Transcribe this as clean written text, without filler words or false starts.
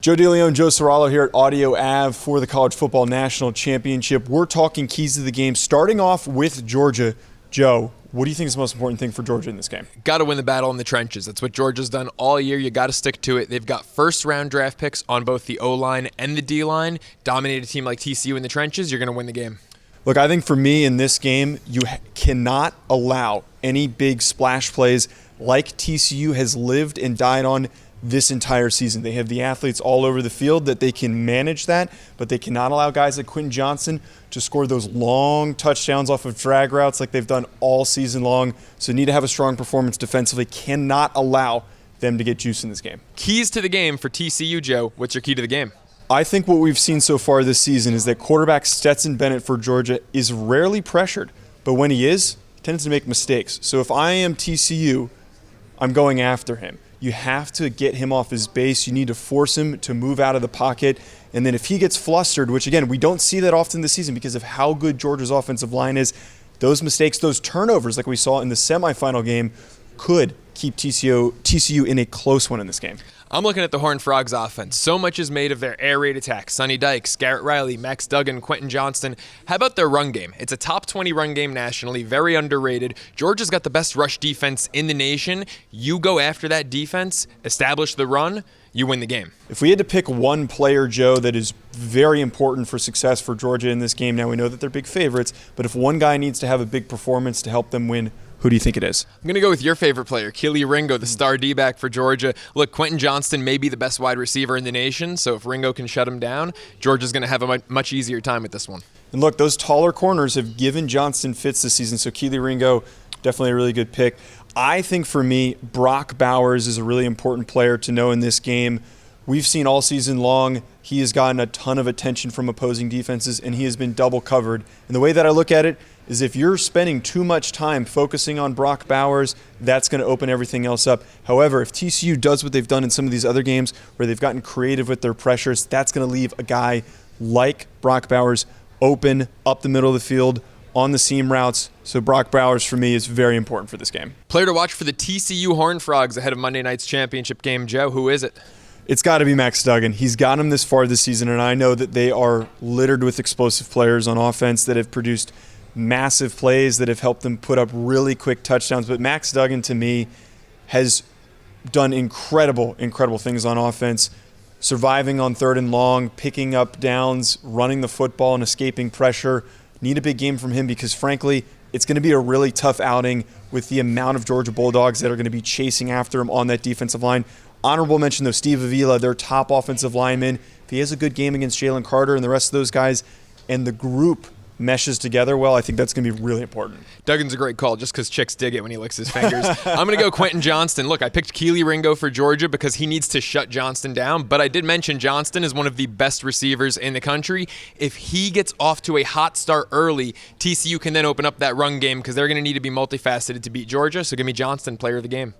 DeLeone and Joe Ceraulo here at Audio Ave for the College Football National Championship. We're talking keys to the game, starting off with Georgia. Joe, what do you think is the most important thing for Georgia in this game? Got to win the battle in the trenches. That's what Georgia's done all year. You got to stick to it. They've got first-round draft picks on both the O-line and the D-line. Dominate a team like TCU in the trenches, you're going to win the game. Look, I think for me in this game, you cannot allow any big splash plays like TCU has lived and died on this entire season. They have the athletes all over the field that they can manage that, but they cannot allow guys like Quentin Johnston to score those long touchdowns off of drag routes like they've done all season long. So need to have a strong performance defensively. Cannot allow them to get juice in this game. Keys to the game for TCU, Joe. What's your key to the game? I think what we've seen so far this season is that quarterback Stetson Bennett for Georgia is rarely pressured, but when he is, he tends to make mistakes. So if I am TCU, I'm going after him. You have to get him off his base. You need to force him to move out of the pocket. And then if he gets flustered, which again, we don't see that often this season because of how good Georgia's offensive line is, those mistakes, those turnovers like we saw in the semifinal game could keep TCU in a close one in this game. I'm looking at the Horned Frogs offense. So much is made of their air raid attack. Sonny Dykes, Garrett Riley, Max Duggan, Quentin Johnston. How about their run game? It's a top 20 run game nationally, very underrated. Georgia's got the best rush defense in the nation. You go after that defense, establish the run, you win the game. If we had to pick one player, Joe, that is very important for success for Georgia in this game, now we know that they're big favorites, but if one guy needs to have a big performance to help them win, who do you think it is? I'm going to go with your favorite player, Keely Ringo, the star D-back for Georgia. Look, Quentin Johnston may be the best wide receiver in the nation, so if Ringo can shut him down, Georgia's going to have a much easier time with this one. And look, those taller corners have given Johnston fits this season, so Keely Ringo, definitely a really good pick. I think for me, Brock Bowers is a really important player to know in this game. We've seen all season long, he has gotten a ton of attention from opposing defenses, and he has been double covered. And the way that I look at it is if you're spending too much time focusing on Brock Bowers, that's going to open everything else up. However, if TCU does what they've done in some of these other games where they've gotten creative with their pressures, that's going to leave a guy like Brock Bowers open up the middle of the field on the seam routes. So Brock Bowers, for me, is very important for this game. Player to watch for the TCU Horned Frogs ahead of Monday night's championship game. Joe, who is it? It's got to be Max Duggan. He's gotten him this far this season, and I know that they are littered with explosive players on offense that have produced massive plays that have helped them put up really quick touchdowns. But Max Duggan, to me, has done incredible things on offense, surviving on 3rd and long, picking up downs, running the football, and escaping pressure. Need a big game from him because, frankly, it's going to be a really tough outing with the amount of Georgia Bulldogs that are going to be chasing after him on that defensive line. Honorable mention, though, Steve Avila, their top offensive lineman. If he has a good game against Jalen Carter and the rest of those guys, and the group meshes together well, I think that's going to be really important. Duggan's a great call just because chicks dig it when he licks his fingers. I'm going to go Quentin Johnston. Look, I picked Keely Ringo for Georgia because he needs to shut Johnston down, but I did mention Johnston is one of the best receivers in the country. If he gets off to a hot start early, TCU can then open up that run game because they're going to need to be multifaceted to beat Georgia, so give me Johnston, player of the game.